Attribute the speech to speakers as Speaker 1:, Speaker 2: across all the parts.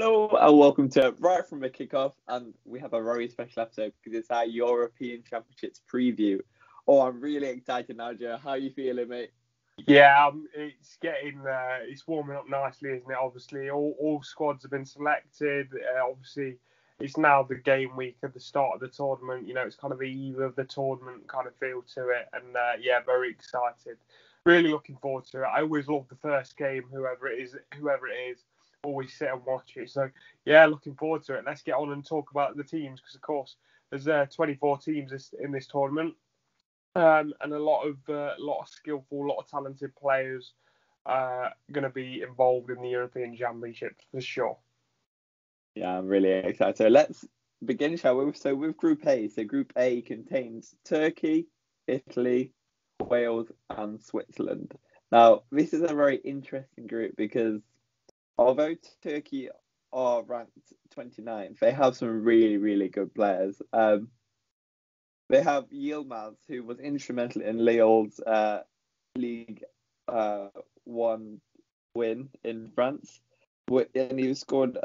Speaker 1: Hello and welcome to Right from the Kickoff, and we have a very special episode because it's our European Championships preview. Oh, I'm really excited now, Joe. How are you feeling, mate?
Speaker 2: Yeah, it's getting it's warming up nicely, isn't it? Obviously, all squads have been selected. Obviously, it's now the game week at the start of the tournament. You know, it's kind of the eve of the tournament kind of feel to it, and yeah, very excited. Really looking forward to it. I always love the first game, whoever it is. Always sit and watch it. So yeah, looking forward to it. Let's get on and talk about the teams because, of course, there's 24 teams in this tournament. And a lot of skillful, lot of talented players going to be involved in the European Championships for sure.
Speaker 1: Yeah, I'm really excited. So let's begin, shall we? So with Group A, Group A contains Turkey, Italy, Wales, and Switzerland. Now, this is a very interesting group because although Turkey are ranked 29th, they have some really, really good players. They have Yilmaz, who was instrumental in Lyon's League One win in France, and he scored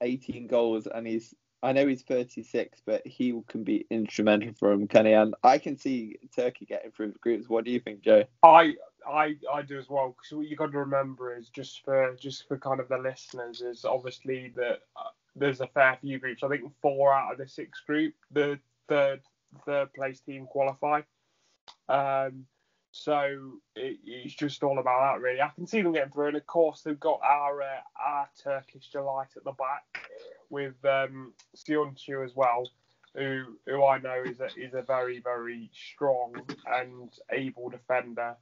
Speaker 1: 18 goals. And I know he's 36, but he can be instrumental for him, can he? And I can see Turkey getting through the groups. What do you think, Joe?
Speaker 2: I do as well, because what you got to remember is just for kind of the listeners is obviously that there's a fair few groups. I think 4 out of the 6 group, the third place team qualify. So it's just all about that, really. I can see them getting through, and of course they've got our Turkish delight at the back with Sionchu as well, who I know is a very, very strong and able defender.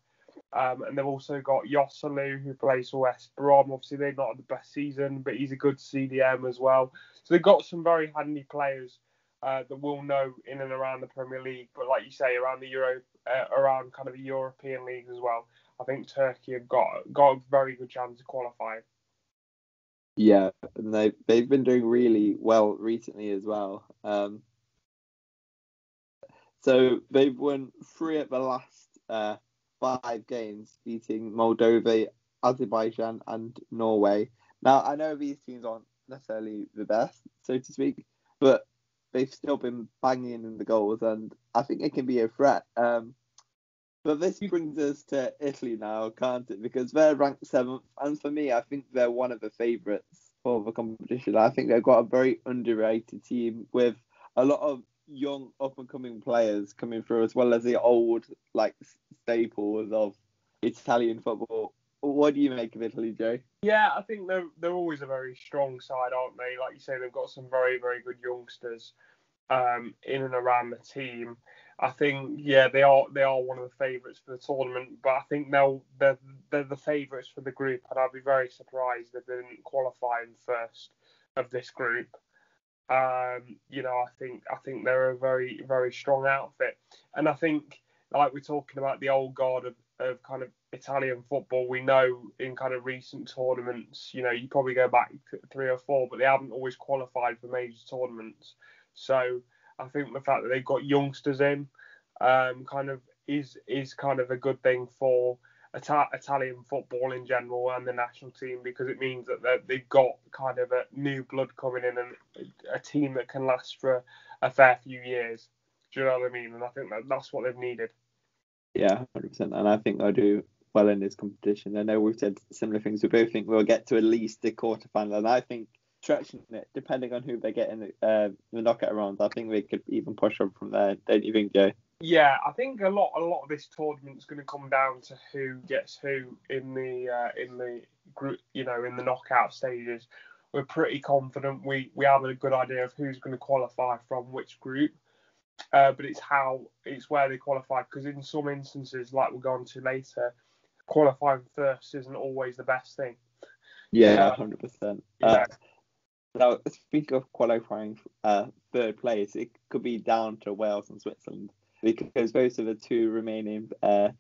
Speaker 2: And they've also got Yosselu, who plays for West Brom. Obviously, they're not the best season, but he's a good CDM as well. So they've got some very handy players that we'll know in and around the Premier League. But like you say, around the around kind of the European leagues as well, I think Turkey have got a very good chance of qualifying.
Speaker 1: Yeah, and they've been doing really well recently as well. So they've won 3 of the last 5 games, beating Moldova, Azerbaijan, and Norway. Now, I know these teams aren't necessarily the best, so to speak, but they've still been banging in the goals, and I think it can be a threat. But this brings us to Italy now, can't it? Because they're ranked 7th, and for me, I think they're one of the favourites for the competition. I think they've got a very underrated team with a lot of young up-and-coming players coming through, as well as the old staples of Italian football. What do you make of Italy, Joe?
Speaker 2: Yeah, I think they're always a very strong side, aren't they? Like you say, they've got some very, very good youngsters in and around the team. I think, yeah, they are one of the favourites for the tournament, but I think they're the favourites for the group, and I'd be very surprised if they didn't qualify in first of this group. You know, I think they're a very, very strong outfit, and I think, like we're talking about the old guard of kind of Italian football, we know in kind of recent tournaments, you know, you probably go back 3 or 4, but they haven't always qualified for major tournaments. So I think the fact that they've got youngsters in kind of is kind of a good thing for Italian football in general and the national team, because it means that they've got kind of a new blood coming in and a team that can last for a fair few years. Do you know what I mean? And I think that's what they've needed.
Speaker 1: Yeah, 100%. And I think they'll do well in this competition. I know we've said similar things. We both think we'll get to at least the quarterfinal. And I think stretching it, depending on who they get in the knockout rounds, I think they could even push on from there. Don't you think, Joe?
Speaker 2: Yeah, I think a lot of this tournament is going to come down to who gets who in the group, you know, in the knockout stages. We're pretty confident we have a good idea of who's going to qualify from which group, but it's where they qualify, because in some instances, like we'll go on to later, qualifying first isn't always the best thing.
Speaker 1: Yeah, 100%. Now, speaking of qualifying third place, it could be down to Wales and Switzerland, because those are the 2 remaining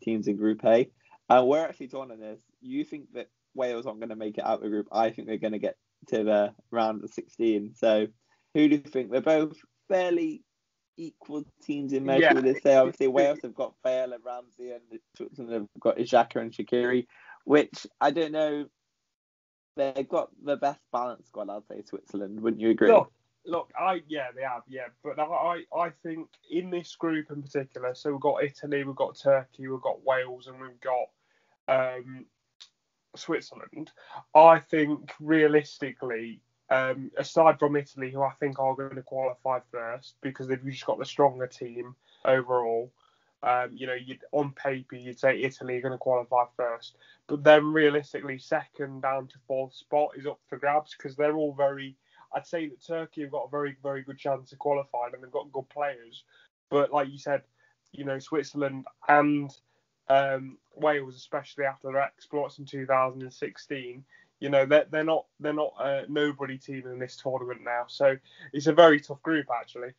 Speaker 1: teams in Group A. And we're actually torn on this. You think that Wales aren't going to make it out of the group? I think they're going to get to the round of 16. So who do you think? They're both fairly equal teams in measure, would they say? Obviously, Wales have got Bale and Ramsey, and Switzerland have got Xhaka and Shaqiri, which I don't know. they've got the best balanced squad, I'd say, Switzerland. Wouldn't you agree?
Speaker 2: They have, yeah. But I think in this group in particular, so we've got Italy, we've got Turkey, we've got Wales, and we've got Switzerland. I think realistically, aside from Italy, who I think are going to qualify first because they've just got the stronger team overall. On paper, you'd say Italy are going to qualify first, but then realistically, second down to fourth spot is up for grabs because they're all very. I'd say that Turkey have got a very, very good chance of qualifying and they've got good players. But like you said, Switzerland and Wales, especially after their exploits in 2016, they're not a nobody team in this tournament now. So it's a very tough group actually.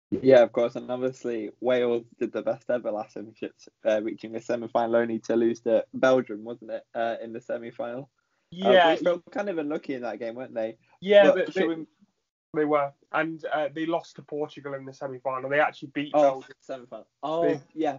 Speaker 1: Yeah, of course, and obviously Wales did the best ever last championships, reaching the semi-final only to lose to Belgium, wasn't it, in the semi-final?
Speaker 2: Yeah,
Speaker 1: which felt kind of unlucky in that game, weren't they?
Speaker 2: Yeah, they were, and they lost to Portugal in the semi-final. They actually beat Belgium.
Speaker 1: Semi-final.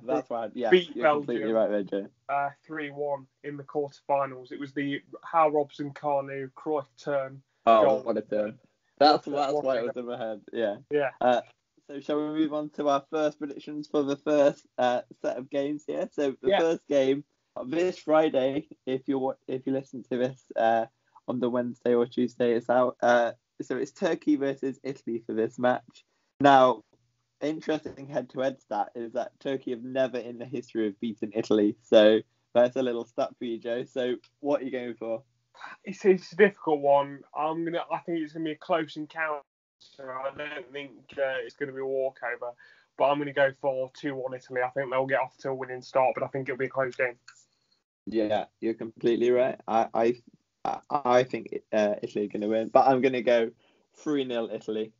Speaker 1: That's right. Yeah,
Speaker 2: beat
Speaker 1: you're
Speaker 2: Belgium,
Speaker 1: completely right there, Joe.
Speaker 2: 3-1 in the quarterfinals. It was the Hal Robson, Carnu, Cruyff turn.
Speaker 1: Oh, what a turn! That's why it was in my head. Yeah.
Speaker 2: Yeah.
Speaker 1: So shall we move on to our first predictions for the first set of games here? So the first game this Friday, if you listen to this on the Wednesday or Tuesday, it's out. So it's Turkey versus Italy for this match. Now, interesting head-to-head stat is that Turkey have never in the history of beaten Italy. So that's a little stat for you, Joe. So what are you going for?
Speaker 2: It's a difficult one. I think it's gonna be a close encounter. I don't think it's going to be a walkover, but I'm going to go for 2-1 Italy. I think they'll get off to a winning start, but I think it'll be a close game.
Speaker 1: Yeah, you're completely right. I think Italy are going to win, but I'm going to go 3-0 Italy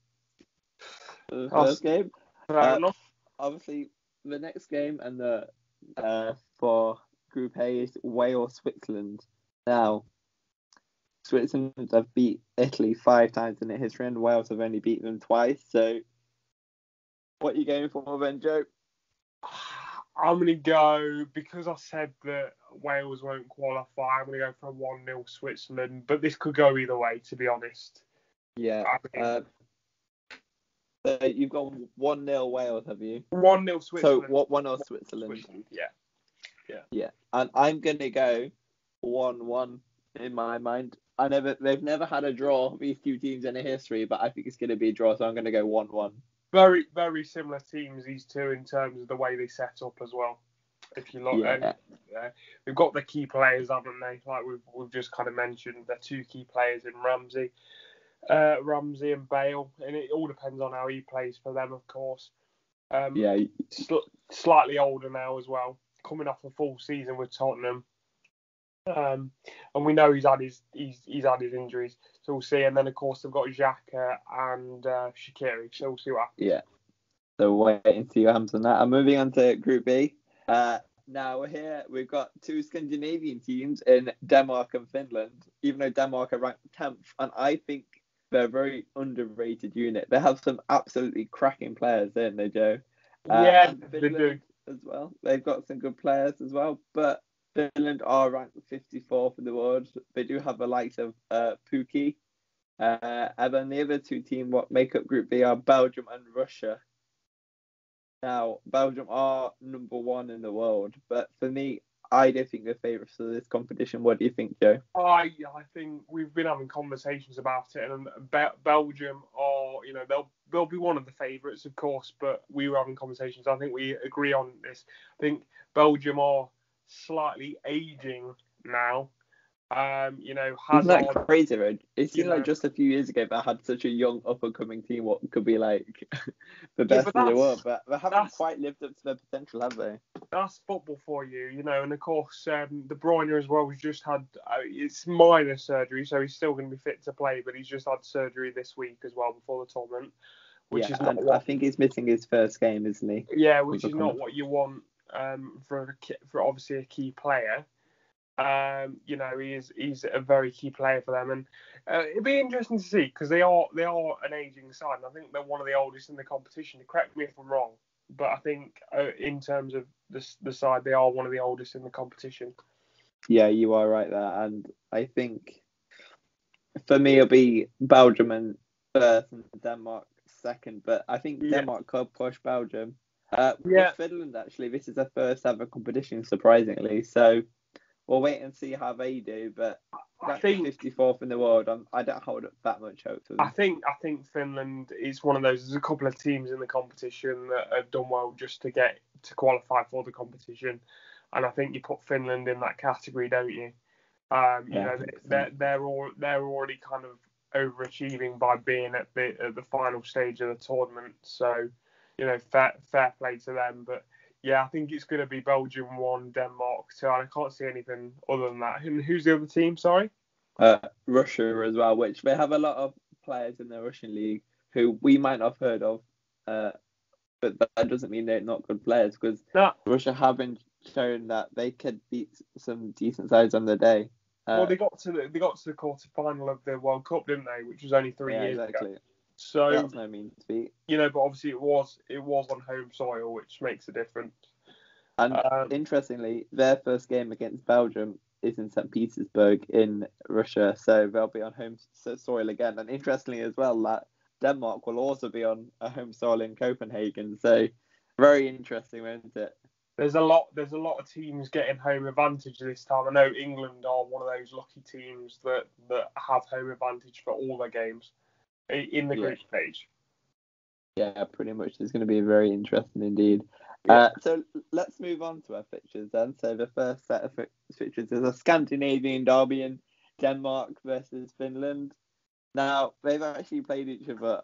Speaker 1: for the first game. Obviously, the next game and the for Group A is Wales Switzerland. Now, Switzerland have beat Italy 5 times in their history, and Wales have only beaten them twice. So, what are you going for then, Joe?
Speaker 2: I'm going to go, because I said that Wales won't qualify, I'm going to go for a 1-0 Switzerland. But this could go either way, to be honest.
Speaker 1: Yeah. So you've got 1-0 Wales, have you?
Speaker 2: 1-0 Switzerland.
Speaker 1: So what 1-0 Switzerland? Yeah. And I'm going to go 1-1 in my mind. They've never had a draw, these two teams in their history, but I think it's going to be a draw, so I'm going to go 1-1.
Speaker 2: Very, very similar teams, these two, in terms of the way they set up as well. If you look, they've got the key players, haven't they? Like we've just kind of mentioned, the two key players in Ramsey and Bale, and it all depends on how he plays for them, of course. Slightly older now as well, coming off a full season with Tottenham. And we know he's had his injuries, so we'll see. And then of course they've got Xhaka and Shaqiri, so we'll see what happens.
Speaker 1: Yeah. So wait and see what happens on that. I'm moving on to Group B. Now here we've got two Scandinavian teams in Denmark and Finland. Even though Denmark are ranked 10th, and I think they're a very underrated unit. They have some absolutely cracking players, don't they, Joe?
Speaker 2: They do
Speaker 1: as well. They've got some good players as well, but Finland are ranked 54th in the world. They do have the likes of Pukki. And then the other two teams what make up Group B are Belgium and Russia. Now, Belgium are number 1 in the world, but for me, I don't think they're favourites for this competition. What do you think, Joe?
Speaker 2: I think we've been having conversations about it, and Belgium are, they'll be one of the favourites, of course, but we were having conversations. I think we agree on this. I think Belgium are slightly aging now. Hazard.
Speaker 1: Isn't that crazy, Red? It seemed like just a few years ago they had such a young up-and-coming team, what could be like the best in the world, but they haven't quite lived up to their potential, have they?
Speaker 2: That's football for you, and of course, De Bruyne as well has just had it's minor surgery, so he's still going to be fit to play, but he's just had surgery this week as well before the tournament, which is not
Speaker 1: I think he's missing his first game, isn't he?
Speaker 2: Yeah, which is not what you want for obviously a key player. He's a very key player for them, and it'd be interesting to see because they are an aging side, and I think they're one of the oldest in the competition. Correct me if I'm wrong, but I think in terms of the side, they are one of the oldest in the competition.
Speaker 1: Yeah, you are right there, and I think for me, it'll be Belgium and first and Denmark second. But I think
Speaker 2: Yeah,
Speaker 1: Denmark could push Belgium. With
Speaker 2: yeah.
Speaker 1: Finland, actually, this is their first ever competition, surprisingly. So we'll wait and see how they do. But
Speaker 2: I
Speaker 1: ranked
Speaker 2: think
Speaker 1: 54th in the world, I don't hold up that much hope for them.
Speaker 2: I think Finland is one of those. There's a couple of teams in the competition that have done well just to get to qualify for the competition, and I think you put Finland in that category, don't you? You
Speaker 1: Yeah,
Speaker 2: know,
Speaker 1: 100%.
Speaker 2: they're already kind of overachieving by being at the final stage of the tournament. So, you know, fair play to them. But yeah, I think it's going to be Belgium 1, Denmark 2, and I can't see anything other than that. And who's the other team? Sorry.
Speaker 1: Russia as well, which they have a lot of players in the Russian league who we might not have heard of, but that doesn't mean they're not good players because
Speaker 2: No.
Speaker 1: Russia have been shown that they could beat some decent sides on the day.
Speaker 2: Well, they got to the quarter final of the World Cup, didn't they? Which was only 3 years ago.
Speaker 1: exactly.
Speaker 2: So
Speaker 1: That's no mean feat.
Speaker 2: you know, but obviously it was on home soil, which makes a difference.
Speaker 1: And interestingly, their first game against Belgium is in St. Petersburg in Russia, so they'll be on home soil again. And interestingly as well, that Denmark will also be on a home soil in Copenhagen. So very interesting, isn't it?
Speaker 2: There's a lot of teams getting home advantage this time. I know England are one of those lucky teams that have home advantage for all their games in the group stage.
Speaker 1: Yeah, pretty much. It's going to be very interesting indeed.
Speaker 2: Yeah.
Speaker 1: So let's move on to our fixtures then. So the first set of fixtures is a Scandinavian derby in Denmark versus Finland. Now, they've actually played each other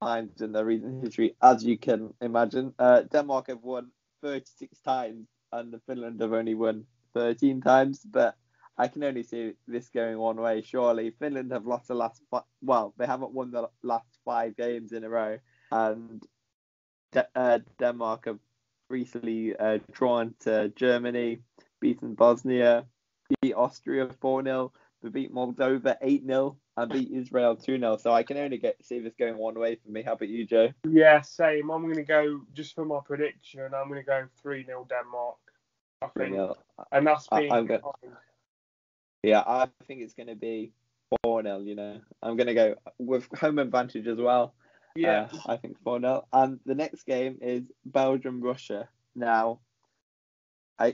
Speaker 1: times in their recent history, as you can imagine. Denmark have won 36 times and Finland have only won 13 times, but I can only see this going one way, surely. Finland have lost the last they haven't won the last 5 games in a row, and Denmark have recently drawn to Germany, beaten Bosnia, beat Austria 4-0, but beat Moldova 8-0, and beat Israel 2-0. So I can only see this going one way for me. How about you, Joe?
Speaker 2: Yeah, same. I'm going to go, just for my prediction, I'm going to go 3-0 Denmark, I think.
Speaker 1: 3-0.
Speaker 2: And that's being
Speaker 1: kind. Yeah, I think it's going to be 4-0, you know. I'm going to go with home advantage as well.
Speaker 2: Yeah.
Speaker 1: I think 4-0. And the next game is Belgium-Russia. Now, I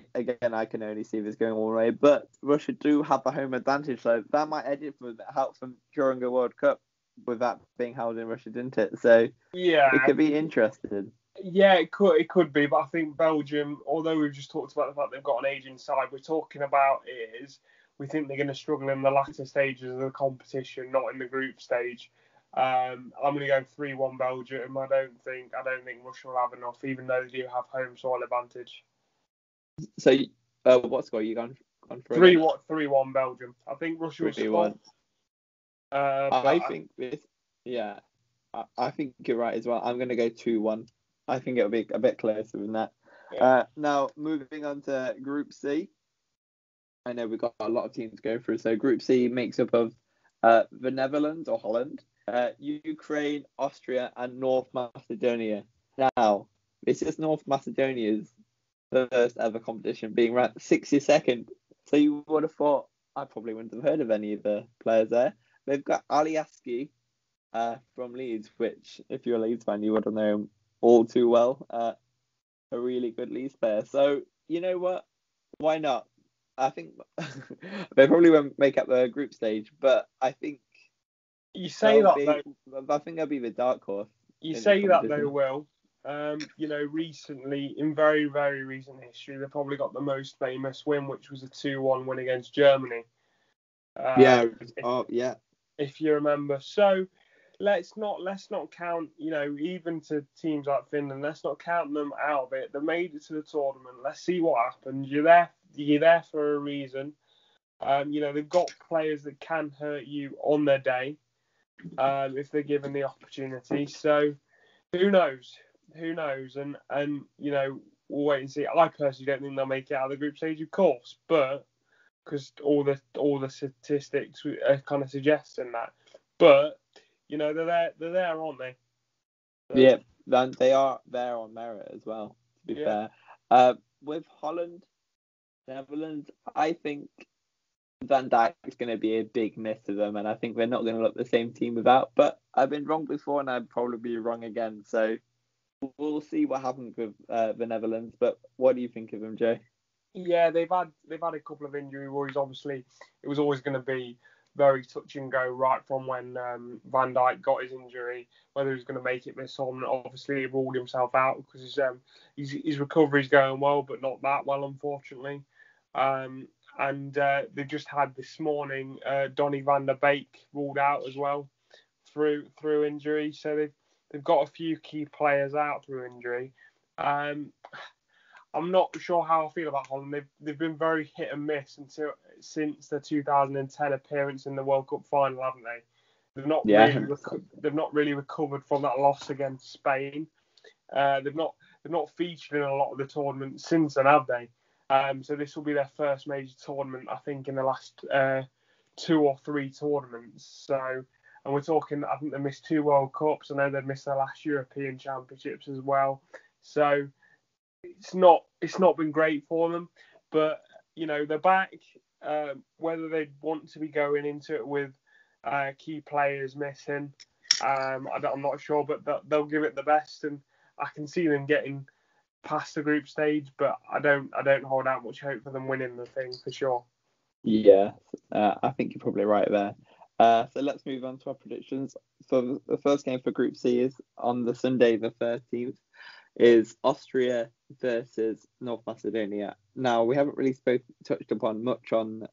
Speaker 1: can only see this going all way, but Russia do have the home advantage, so that might edge it for help them during the World Cup with that being held in Russia, didn't it? So
Speaker 2: yeah,
Speaker 1: it could be interesting.
Speaker 2: Yeah, it could be, but I think Belgium, although we've just talked about the fact they've got an aging side, we're talking about is we think they're going to struggle in the latter stages of the competition, not in the group stage. I'm going to go 3-1 Belgium. I don't think Russia will have enough, even though they do have home soil advantage.
Speaker 1: So, what score are you gone for?
Speaker 2: 3-1 Belgium. I think Russia will score.
Speaker 1: I think this. Yeah, I think you're right as well. I'm going to go 2-1. I think it'll be a bit closer than that.
Speaker 2: Yeah.
Speaker 1: Now, moving on to Group C. I know we've got a lot of teams to go through. So Group C makes up of the Netherlands or Holland, Ukraine, Austria, and North Macedonia. Now, this is North Macedonia's first ever competition, being ranked 62nd. So you would have thought I probably wouldn't have heard of any of the players there. They've got Alioski from Leeds, which, if you're a Leeds fan, you would have known all too well. A really good Leeds player. So, you know what? Why not? I think they probably won't make up the group stage, but I think
Speaker 2: you say that though.
Speaker 1: I think they'll be the dark horse.
Speaker 2: You say that they will. You know, recently, in very, very recent history, they probably got the most famous win, which was a 2-1 win against Germany.
Speaker 1: Yeah.
Speaker 2: If you remember. So let's not count, you know, even to teams like Finland, let's not count them out of it. They made it to the tournament. Let's see what happens. You're there for a reason. You know, they've got players that can hurt you on their day, if they're given the opportunity. So who knows? And you know, we'll wait and see. I personally don't think they'll make it out of the group stage, of course, but because all the statistics are kind of suggesting that. But you know, they're there, aren't they?
Speaker 1: So, yeah, they are there on merit as well. To be fair, with Holland, Netherlands, I think Van Dijk's going to be a big miss to them, and I think they're not going to look the same team without. But I've been wrong before, and I'd probably be wrong again. So we'll see what happens with the Netherlands. But what do you think of them, Joe?
Speaker 2: Yeah, they've had a couple of injury worries. Obviously, it was always going to be very touch and go right from when Van Dijk got his injury, whether he was going to make it this on. Obviously, he ruled himself out because his recovery's going well, but not that well, unfortunately. And they've just had this morning Donny van der Beek ruled out as well through injury. So they've got a few key players out through injury. I'm not sure how I feel about Holland. They've been very hit and miss since the 2010 appearance in the World Cup final, haven't they? They've not really recovered from that loss against Spain. They've not featured in a lot of the tournaments since then, have they? So this will be their first major tournament, I think, in the last 2 or 3 tournaments. So, and we're talking, I think they missed 2 World Cups. I know they've missed their last European Championships as well. So it's not been great for them, but they're back. Whether they want to be going into it with key players missing, I'm not sure, but they'll give it the best, and I can see them getting past the group stage, but I don't hold out much hope for them winning the thing for sure.
Speaker 1: Yeah, I think you're probably right there. So let's move on to our predictions. So the first game for Group C is on the Sunday, the 13th. Is Austria versus North Macedonia. Now, we haven't really touched upon much on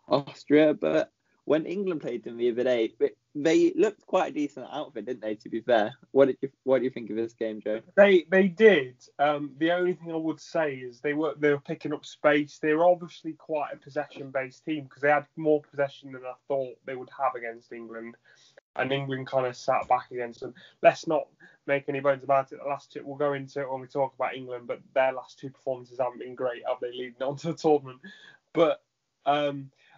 Speaker 1: Austria, but when England played them the other day, they looked quite a decent outfit, didn't they, to be fair? What do you think of this game, Joe?
Speaker 2: They did. The only thing I would say is they were picking up space. They were obviously quite a possession-based team because they had more possession than I thought they would have against England. And England kind of sat back against them. Let's not make any bones about it. The last 2, we'll go into it when we talk about England, but their last 2 performances haven't been great, have they, leading on to the tournament? But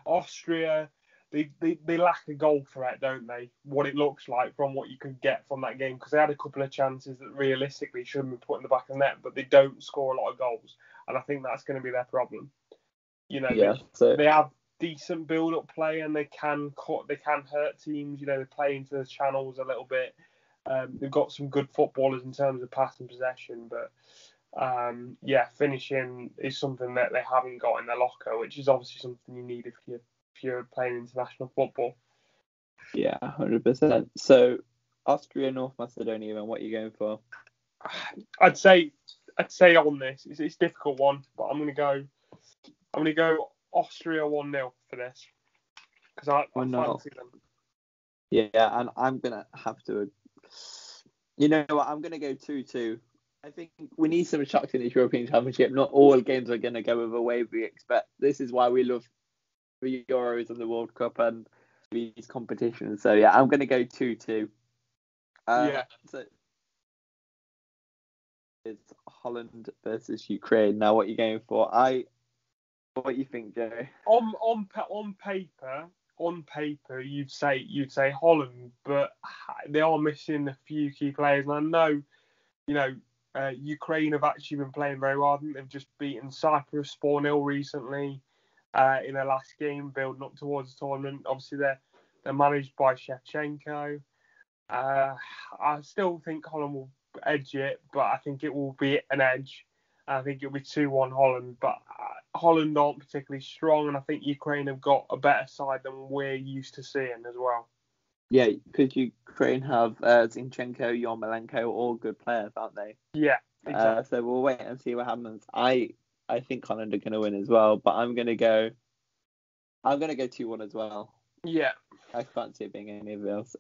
Speaker 2: Austria, they lack a goal threat, don't they? What it looks like from what you can get from that game, because they had a couple of chances that realistically should have been put in the back of the net, but they don't score a lot of goals, and I think that's going to be their problem. They have decent build-up play, and they can hurt teams. They play into the channels a little bit. They've got some good footballers in terms of pass and possession, but finishing is something that they haven't got in their locker, which is obviously something you need if you're playing international football.
Speaker 1: Yeah, 100%. So Austria, North Macedonia, and what are you going for?
Speaker 2: I'd say on this, it's a difficult one, but I'm going to go Austria 1-0 for this because I fancy them.
Speaker 1: Yeah, and I'm gonna have to. You know what? I'm gonna go 2-2. I think we need some shocks in this European Championship. Not all games are gonna go the way we expect. This is why we love the Euros and the World Cup and these competitions. So yeah, I'm gonna go 2-2. So it's Holland versus Ukraine. Now, what are you going for? What do you think, Joe?
Speaker 2: On paper, you'd say Holland, but they are missing a few key players. And I know, Ukraine have actually been playing very well. I think they've just beaten Cyprus 4-0 recently in their last game, building up towards the tournament. Obviously, they're managed by Shevchenko. I still think Holland will edge it, but I think it will be an edge. I think it'll be 2-1 Holland, but Holland aren't particularly strong, and I think Ukraine have got a better side than we're used to seeing as well.
Speaker 1: Yeah, because Ukraine have Zinchenko, Yarmolenko, all good players, aren't they?
Speaker 2: Yeah, exactly.
Speaker 1: So we'll wait and see what happens. I think Holland are going to win as well, but I'm going to go 2-1 as well.
Speaker 2: Yeah.
Speaker 1: I can't see it being anything else.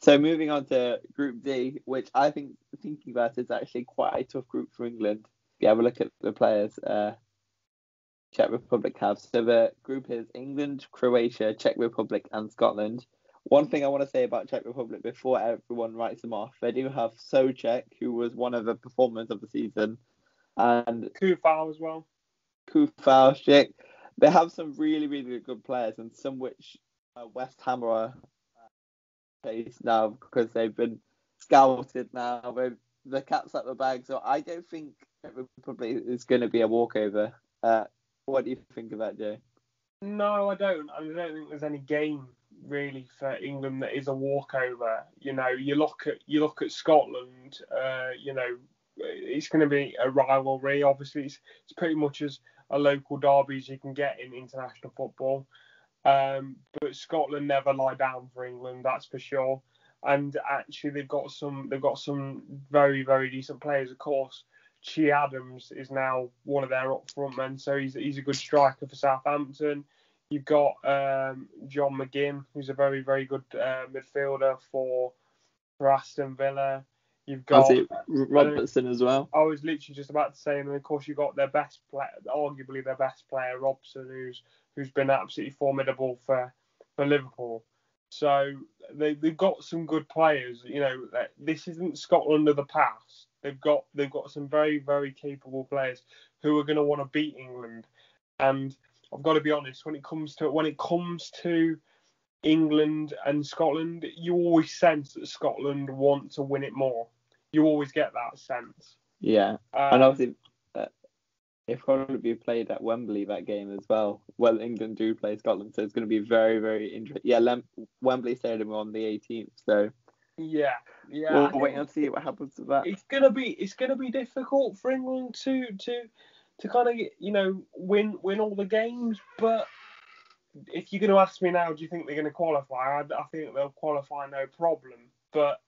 Speaker 1: So moving on to Group D, which I think, thinking about it, is actually quite a tough group for England. Yeah, have a look at the players Czech Republic have. So the group is England, Croatia, Czech Republic, and Scotland. One thing I want to say about Czech Republic before everyone writes them off, they do have Souček, who was one of the performers of the season, and
Speaker 2: Kufal as well.
Speaker 1: Kufal. They have some really, really good players, and some which West Ham are faced now because they've been scouted now. The cat's at the bag, so I don't think Czech Republic is going to be a walkover. What do you think of that, Joe?
Speaker 2: No, I don't. I don't think there's any game really for England that is a walkover. You look at Scotland. It's going to be a rivalry. Obviously, it's pretty much as a local derby as you can get in international football. But Scotland never lie down for England, that's for sure. And actually, they've got some very very decent players. Of course, Che Adams is now one of their up front men, so he's a good striker for Southampton. You've got John McGinn, who's a very very good midfielder for Aston Villa. You've
Speaker 1: I'll
Speaker 2: got
Speaker 1: say Robertson as well.
Speaker 2: I was literally just about to say, and then of course you've got their best player, arguably their best player, Robson, who's been absolutely formidable for Liverpool. So they've got some good players. This isn't Scotland of the past. They've got some very very capable players who are going to want to beat England. And I've got to be honest, when it comes to England and Scotland, you always sense that Scotland want to win it more. You always get that sense.
Speaker 1: Yeah, and obviously it's probably be played at Wembley that game as well. Well, England do play Scotland, so it's going to be very, very interesting. Yeah, Wembley Stadium on the 18th, so
Speaker 2: yeah.
Speaker 1: we'll wait and see what happens with that.
Speaker 2: It's gonna be difficult for England to kind of win all the games, but if you're going to ask me now, do you think they're going to qualify? I think they'll qualify no problem. But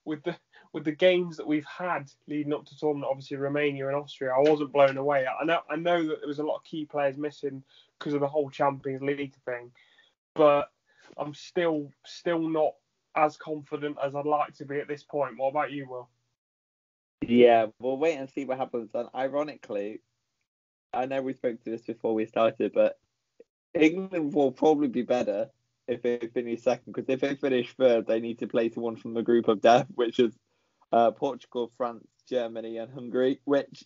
Speaker 2: with the games that we've had leading up to tournament, obviously Romania and Austria, I wasn't blown away. I know that there was a lot of key players missing because of the whole Champions League thing, but I'm still not as confident as I'd like to be at this point. What about you, Will?
Speaker 1: Yeah, we'll wait and see what happens. And ironically, I know we spoke to this before we started, but England will probably be better if they finish second, because if they finish third, they need to play someone from the group of death, which is Portugal, France, Germany, and Hungary. Which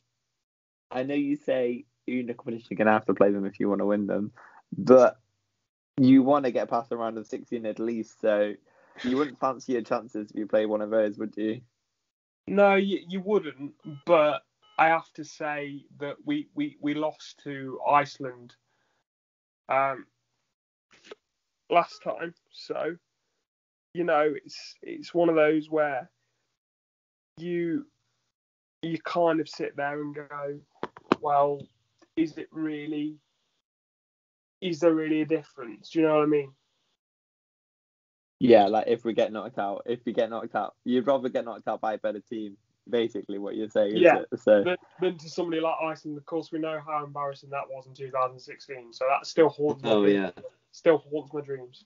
Speaker 1: I know you say in the competition you're going to have to play them if you want to win them, but you want to get past the round of 16 at least. So you wouldn't fancy your chances if you play one of those, would you?
Speaker 2: No, you wouldn't. But I have to say that we lost to Iceland last time, so it's one of those where you kind of sit there and go, well, is there really a difference? Do you know what I mean?
Speaker 1: Yeah, like if you get knocked out, you'd rather get knocked out by a better team. Basically, what you're saying,
Speaker 2: Yeah.
Speaker 1: is it? So
Speaker 2: than to somebody like Iceland. Of course, we know how embarrassing that was in 2016. So that still haunts still haunts my dreams.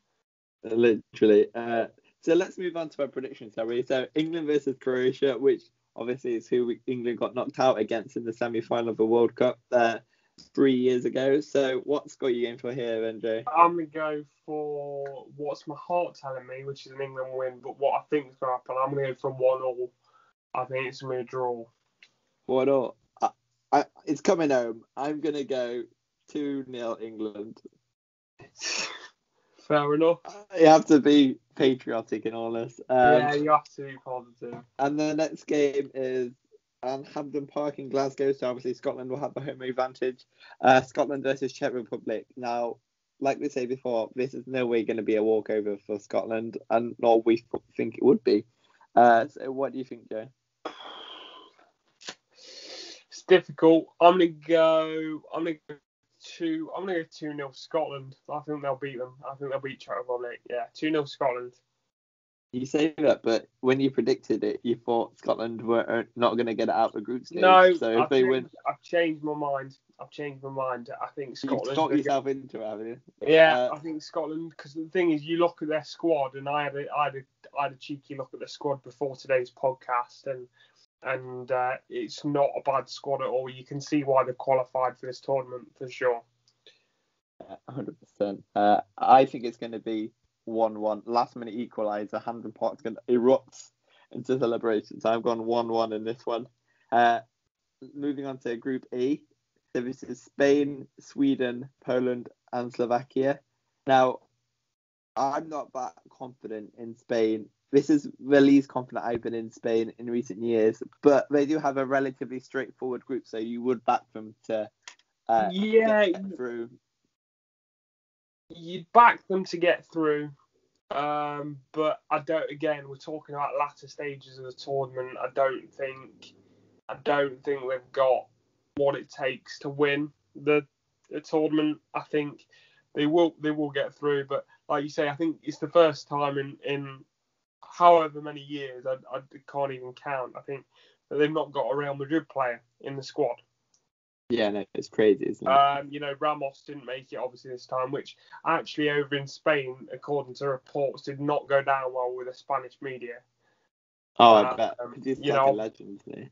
Speaker 1: Literally. So let's move on to our predictions, shall we? So England versus Croatia, which obviously is who England got knocked out against in the semi-final of the World Cup 3 years ago. So what score are you going for here, then, Jay?
Speaker 2: I'm going to go for what's my heart telling me, which is an England win, but what I think is going to happen, I'm going to go for 1-1. I think it's going to be a draw.
Speaker 1: 1-1. It's coming home. I'm going to go 2-0 England.
Speaker 2: Fair enough.
Speaker 1: You have to be patriotic and all this.
Speaker 2: Yeah, you have to be positive.
Speaker 1: And the next game is Hampden Park in Glasgow, so obviously Scotland will have the home advantage. Scotland versus Czech Republic. Now, like we say before, this is no way going to be a walkover for Scotland, and nor we think it would be. So what do you think, Joe?
Speaker 2: It's difficult. I'm gonna go 2-0 Scotland. I think they'll beat them. I think they'll beat Czech Republic. Yeah, 2-0 Scotland.
Speaker 1: You say that, but when you predicted it, you thought Scotland were not going to get it out of the group stage.
Speaker 2: No,
Speaker 1: so if they win,
Speaker 2: I've changed my mind. I think Scotland.
Speaker 1: You've talked yourself into it, haven't you?
Speaker 2: Yeah, I think Scotland. Because the thing is, you look at their squad, and I had a cheeky look at their squad before today's podcast, and it's not a bad squad at all. You can see why they've qualified for this tournament for sure.
Speaker 1: 100%. I think it's going to be 1-1. Last minute equaliser. Hampden Park's going to erupt into celebrations. I've gone 1-1 in this one. Moving on to Group E. So this is Spain, Sweden, Poland, and Slovakia. Now, I'm not that confident in Spain. This is the least confident I've been in Spain in recent years, but they do have a relatively straightforward group, so you would back them to get through.
Speaker 2: you'd back them to get through. But I don't. Again, we're talking about latter stages of the tournament. I don't think they've got what it takes to win the tournament. I think they will get through. But like you say, I think it's the first time in however many years, I can't even count. I think that they've not got a Real Madrid player in the squad.
Speaker 1: Yeah, no, it's crazy, isn't it?
Speaker 2: Ramos didn't make it obviously this time, which actually over in Spain, according to reports, did not go down well with the Spanish media.
Speaker 1: Oh, I bet. Because he's like a legend, isn't he?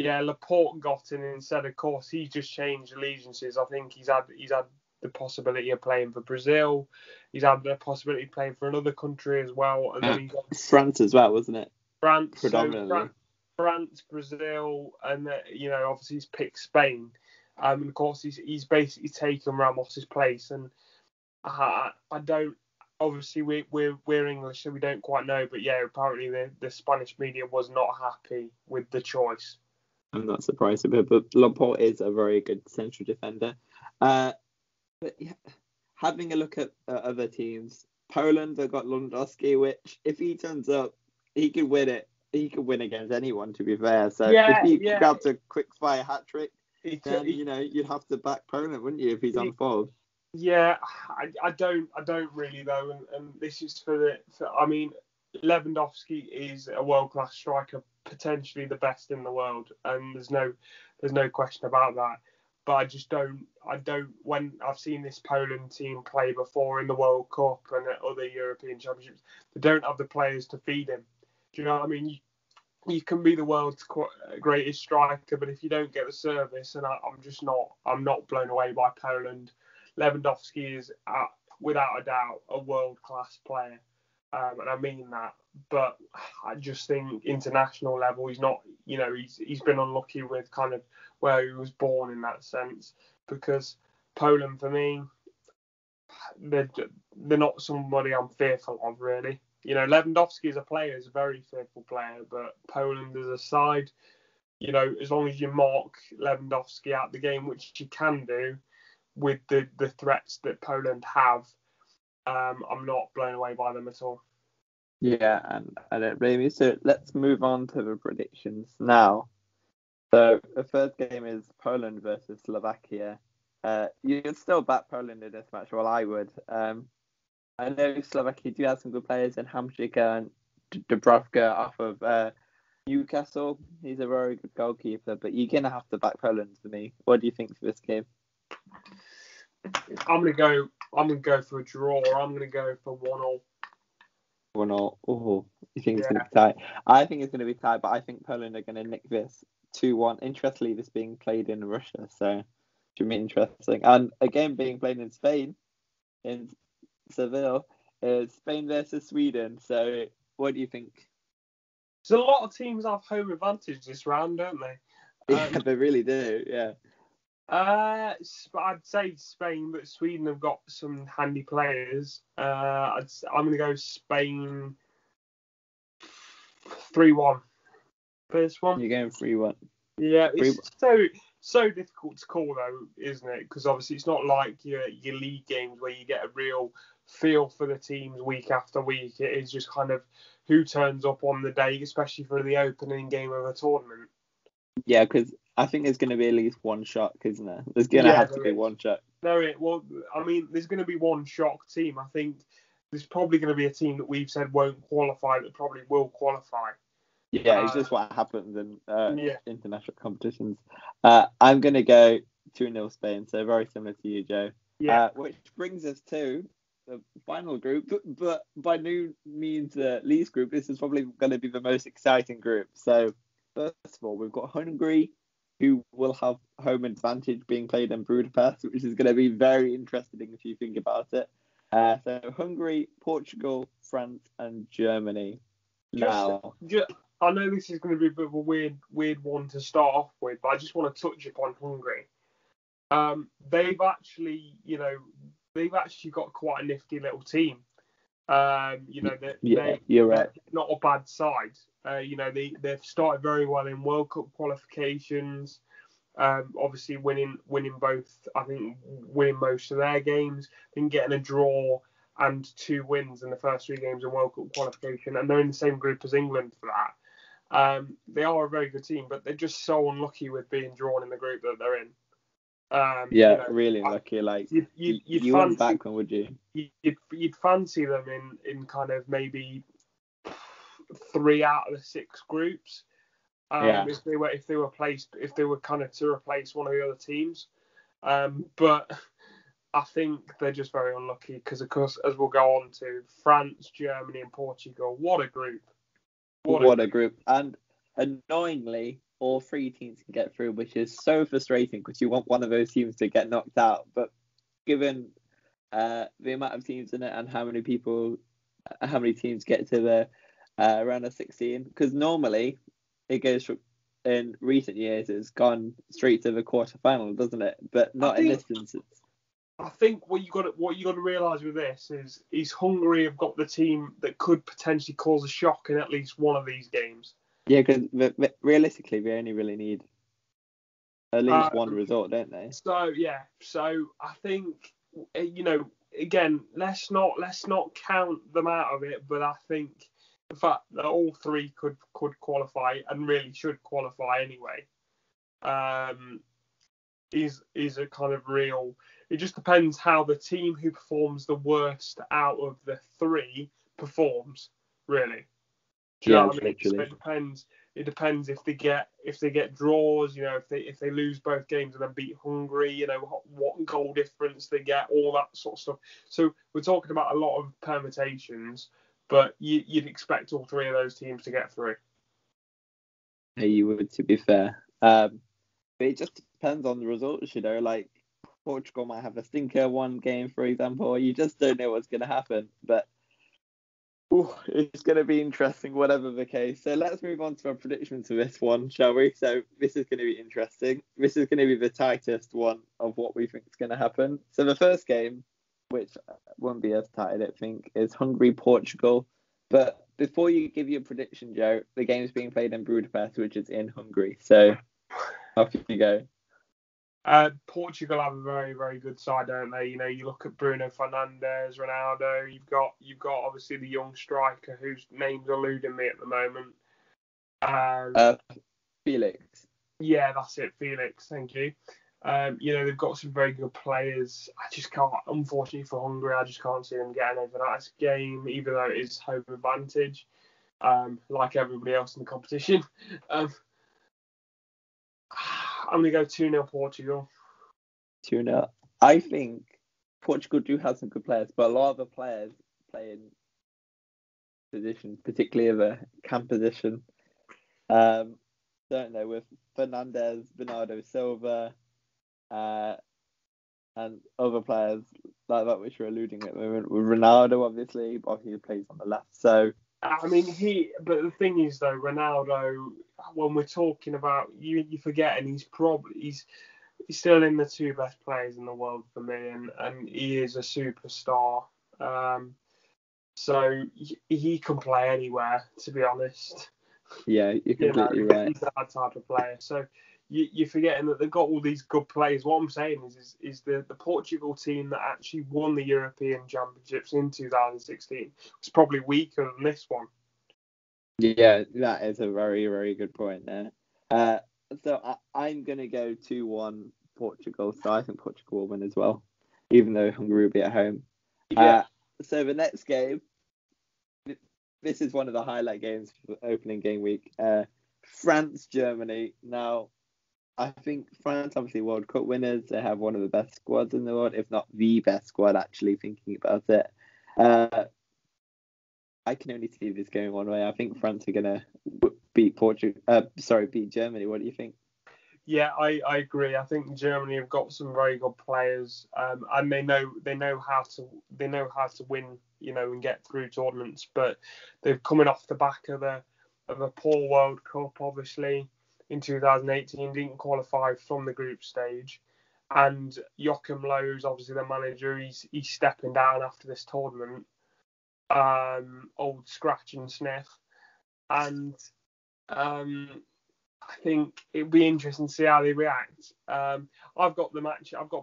Speaker 2: Yeah, Laporte got in instead. Of course, he's just changed allegiances. I think he's had the possibility of playing for Brazil. He's had the possibility of playing for another country as well, and then he's got
Speaker 1: France as well, wasn't it?
Speaker 2: France,
Speaker 1: predominantly.
Speaker 2: France, Brazil, and obviously he's picked Spain. And of course, he's basically taken Ramos's place, and I don't. Obviously, we're English, so we don't quite know. But yeah, apparently the Spanish media was not happy with the choice.
Speaker 1: I'm not surprised of it, but Laporte is a very good central defender. But yeah, having a look at other teams, Poland have got Lewandowski, which if he turns up, he could win it. He could win against anyone, to be fair. So if he grabs a quick fire hat trick, then you'd have to back Poland, wouldn't you, if he's on form?
Speaker 2: Yeah, I don't really though, and this is I mean, Lewandowski is a world class striker, potentially the best in the world, and there's no question about that. But I just don't. When I've seen this Poland team play before in the World Cup and at other European Championships, they don't have the players to feed him. Do you know what I mean? You can be the world's greatest striker, but if you don't get the service, and I'm not blown away by Poland. Lewandowski is, without a doubt, a world-class player, and I mean that. But I just think international level, he's not. He's been unlucky with kind of where he was born in that sense. Because Poland, for me, they're not somebody I'm fearful of, really. Lewandowski as a player is a very fearful player, but Poland as a side, as long as you mark Lewandowski out the game, which you can do with the threats that Poland have, I'm not blown away by them at all.
Speaker 1: Yeah, and I don't blame you. So let's move on to the predictions now. So the first game is Poland versus Slovakia. You'd still back Poland in this match, well, I would. I know Slovakia do have some good players in Hamšíka and Dubravka off of Newcastle. He's a very good goalkeeper, but you're going to have to back Poland for me. What do you think for this game?
Speaker 2: I'm gonna go for a draw. I'm gonna go for 1-1.
Speaker 1: 1-1. Oh, you think it's going to be tight? I think it's going to be tight, but I think Poland are going to nick this 2-1. Interestingly, this being played in Russia, so it should be interesting. And again, being played in Spain, in Seville, is Spain versus Sweden. So, what do you think?
Speaker 2: There's a lot of teams have home advantage this round, don't they?
Speaker 1: Yeah, they really do. Yeah.
Speaker 2: I'd say Spain, but Sweden have got some handy players. I'm going to go Spain 3-1. First one.
Speaker 1: You're going 3-1.
Speaker 2: Yeah, it's so difficult to call though, isn't it? Because obviously it's not like your league games where you get a real feel for the teams week after week. It is just kind of who turns up on the day, especially for the opening game of a tournament.
Speaker 1: Yeah, because I think there's going to be at least one shock, isn't there? There's going to have to be one shock.
Speaker 2: There's going to be one shock team. I think there's probably going to be a team that we've said won't qualify that probably will qualify.
Speaker 1: Yeah, it's just what happens in international competitions. I'm going to go 2-0 Spain, so very similar to you, Joe.
Speaker 2: Yeah.
Speaker 1: Which brings us to the final group, but by no means the least group. This is probably going to be the most exciting group. So, first of all, we've got Hungary, who will have home advantage being played in Budapest, which is going to be very interesting if you think about it. So, Hungary, Portugal, France, and Germany.
Speaker 2: I know this is going to be a bit of a weird one to start off with, but I just want to touch upon Hungary. They've actually got quite a nifty little team.
Speaker 1: You're right.
Speaker 2: Not a bad side. They've started very well in World Cup qualifications. Obviously winning both. I think winning most of their games, then getting a draw and 2 wins in the first 3 games in World Cup qualification, and they're in the same group as England for that. They are a very good team, but they're just so unlucky with being drawn in the group that they're in.
Speaker 1: Yeah, really unlucky. Like
Speaker 2: you'd
Speaker 1: you wouldn't
Speaker 2: fancy
Speaker 1: back them, would you?
Speaker 2: you'd fancy them in kind of maybe 3 out of the 6 groups.
Speaker 1: Yeah.
Speaker 2: If they were kind of to replace one of the other teams. But I think they're just very unlucky because, of course, as we'll go on to, France, Germany, and Portugal. What a group!
Speaker 1: What a group! And annoyingly, all 3 teams can get through, which is so frustrating because you want one of those teams to get knocked out. But given the amount of teams in it and how many teams get to the round of 16, because normally it goes from, in recent years, it's gone straight to the quarterfinal, doesn't it? But not in this instance.
Speaker 2: I think what you got to realise with this is Hungary have got the team that could potentially cause a shock in at least one of these games.
Speaker 1: Yeah, because realistically, they only really need at least one result, don't they?
Speaker 2: So I think, again, let's not count them out of it, but I think the fact that all 3 could qualify and really should qualify anyway, is a kind of real. It just depends how the team who performs the worst out of the 3 performs, really. Do you know what I mean?
Speaker 1: Literally.
Speaker 2: So it depends if they get draws, if they lose both games and then beat Hungary, what goal difference they get, all that sort of stuff. So we're talking about a lot of permutations, but you'd expect all 3 of those teams to get through.
Speaker 1: Yeah, you would, to be fair. But it just depends on the results, like Portugal might have a stinker one game, for example. You just don't know what's going to happen. But it's going to be interesting, whatever the case. So let's move on to our predictions for this one, shall we? So this is going to be interesting. This is going to be the tightest one of what we think is going to happen. So the first game, which won't be as tight, I don't think, is Hungary-Portugal. But before you give your prediction, Joe, the game is being played in Budapest, which is in Hungary. So off you go.
Speaker 2: Portugal have a very, very good side, don't they? You look at Bruno Fernandes, Ronaldo. You've got obviously the young striker whose name's eluding me at the moment.
Speaker 1: Felix.
Speaker 2: Yeah, that's it, Felix. Thank you. They've got some very good players. I just can't, unfortunately for Hungary, I just can't see them getting over that game, even though it is home advantage, like everybody else in the competition. I'm going to go 2-0 Portugal.
Speaker 1: 2-0. I think Portugal do have some good players, but a lot of the players play in positions, particularly the cam position. Don't know, with Fernandes, Bernardo Silva, and other players like that which we're alluding at the moment. With Ronaldo, obviously, but he plays on the left. So
Speaker 2: I mean, but the thing is, though, Ronaldo, when we're talking about, you forget, and he's still in the 2 best players in the world for me, and he is a superstar. So he can play anywhere, to be honest.
Speaker 1: Yeah, you're completely right.
Speaker 2: He's that type of player. So you're forgetting that they've got all these good players. What I'm saying is the Portugal team that actually won the European Championships in 2016 was probably weaker than this one.
Speaker 1: Yeah, that is a very, very good point there. So I'm going to go 2-1 Portugal. So I think Portugal will win as well, even though Hungary will be at home.
Speaker 2: Yeah.
Speaker 1: So the next game, this is one of the highlight games for opening game week. France-Germany. Now, I think France, obviously World Cup winners. They have one of the best squads in the world, if not the best squad, actually, thinking about it. I can only see this going one way. I think France are going to beat Germany. What do you think?
Speaker 2: Yeah, I agree. I think Germany have got some very good players, and they know how to win, and get through tournaments. But they've coming off the back of a poor World Cup, obviously in 2018, didn't qualify from the group stage, and Joachim Löw's obviously the manager. He's stepping down after this tournament. Old scratch and sniff, and I think it'd be interesting to see how they react. I've got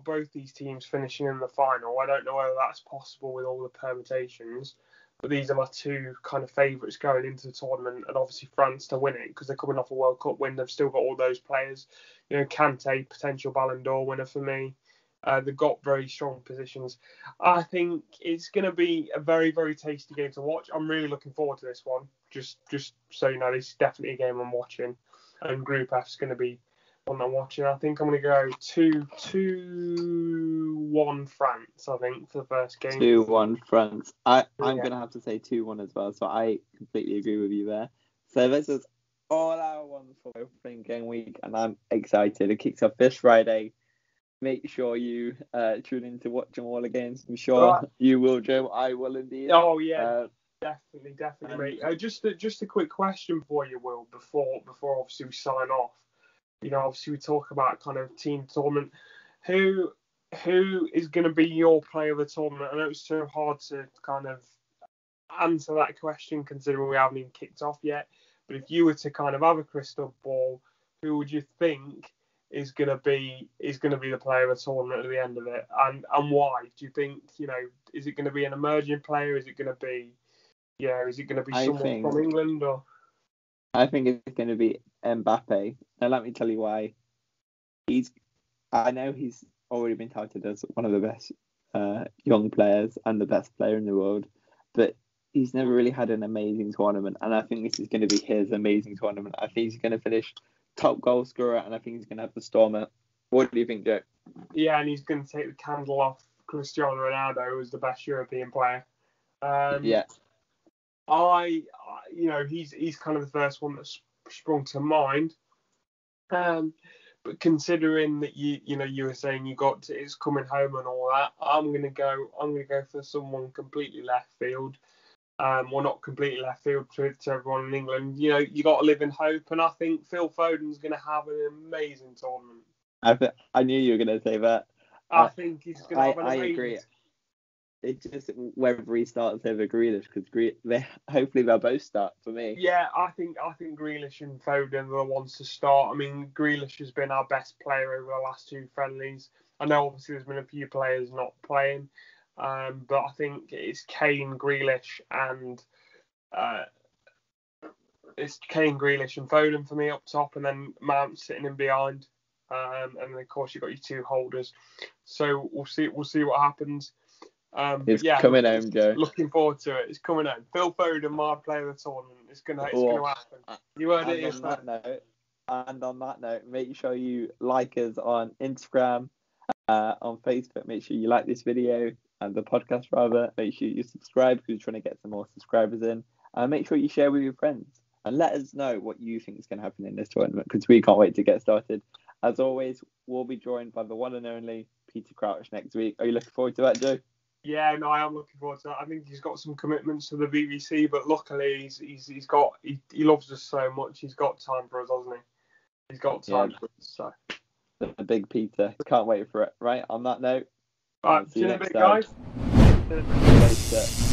Speaker 2: both these teams finishing in the final. I don't know whether that's possible with all the permutations, but these are my two kind of favourites going into the tournament, and obviously France to win it because they're coming off a World Cup win. They've still got all those players. Kante, potential Ballon d'Or winner for me. They've got very strong positions. I think it's going to be a very, very tasty game to watch. I'm really looking forward to this one. Just so you know, this is definitely a game I'm watching. And Group F is going to be one I'm watching. I think I'm going to go 2-1 France, I think, for the first game.
Speaker 1: 2-1 France. I'm going to have to say 2-1 as well, so I completely agree with you there. So this is all our wonderful opening game week, and I'm excited. It kicks off this Friday. Make sure you tune in to watch them all again. I'm sure you will, Joe. I will indeed.
Speaker 2: Oh, yeah. Definitely, mate. Just a quick question for you, Will, before obviously we sign off. Obviously we talk about kind of team tournament. Who is going to be your player of the tournament? I know it's so hard to kind of answer that question considering we haven't even kicked off yet. But if you were to kind of have a crystal ball, who would you think is going to be the player of the tournament at the end of it, and why? Do you think is it going to be an emerging player? Is it going to be someone from England? Or
Speaker 1: I think it's going to be Mbappe. Now let me tell you why. I know he's already been touted as one of the best young players and the best player in the world, but he's never really had an amazing tournament, and I think this is going to be his amazing tournament. I think he's going to finish top goal scorer, and I think he's going to have the stormer. What do you think, Joe?
Speaker 2: Yeah, and he's going to take the candle off Cristiano Ronaldo, who's the best European player.
Speaker 1: Yeah.
Speaker 2: He's kind of the first one that's sprung to mind. But considering that you were saying it's coming home and all that, I'm gonna go for someone completely left field. Well, not completely left field to everyone in England. You got to live in hope, and I think Phil Foden's gonna have an amazing tournament.
Speaker 1: I knew you were gonna say that.
Speaker 2: I think he's gonna have an amazing.
Speaker 1: I agree. It's just whether he starts over Grealish, because hopefully they'll both start for me.
Speaker 2: Yeah, I think Grealish and Foden are the ones to start. I mean, Grealish has been our best player over the last two friendlies. I know obviously there's been a few players not playing, but I think it's Kane, Grealish, and Foden for me up top, and then Mount sitting in behind, and then of course you've got your two holders. So we'll see what happens.
Speaker 1: It's coming home, Joe.
Speaker 2: Looking forward to it. It's coming home. Phil Foden, my player of the tournament. It's gonna happen. You heard it yourself.
Speaker 1: And on that note, make sure you like us on Instagram, on Facebook. Make sure you like this video and the podcast rather. Make sure you subscribe because we're trying to get some more subscribers in. And make sure you share with your friends. And let us know what you think is going to happen in this tournament because we can't wait to get started. As always, we'll be joined by the one and only Peter Crouch next week. Are you looking forward to that, Joe?
Speaker 2: Yeah, no, I am looking forward to that. I think he's got some commitments to the BBC, but luckily he loves us so much. He's got time for us, hasn't he? He's got time for us. So.
Speaker 1: The big Peter. Can't wait for it. Right, on that note,
Speaker 2: all right, see you next time. Guys.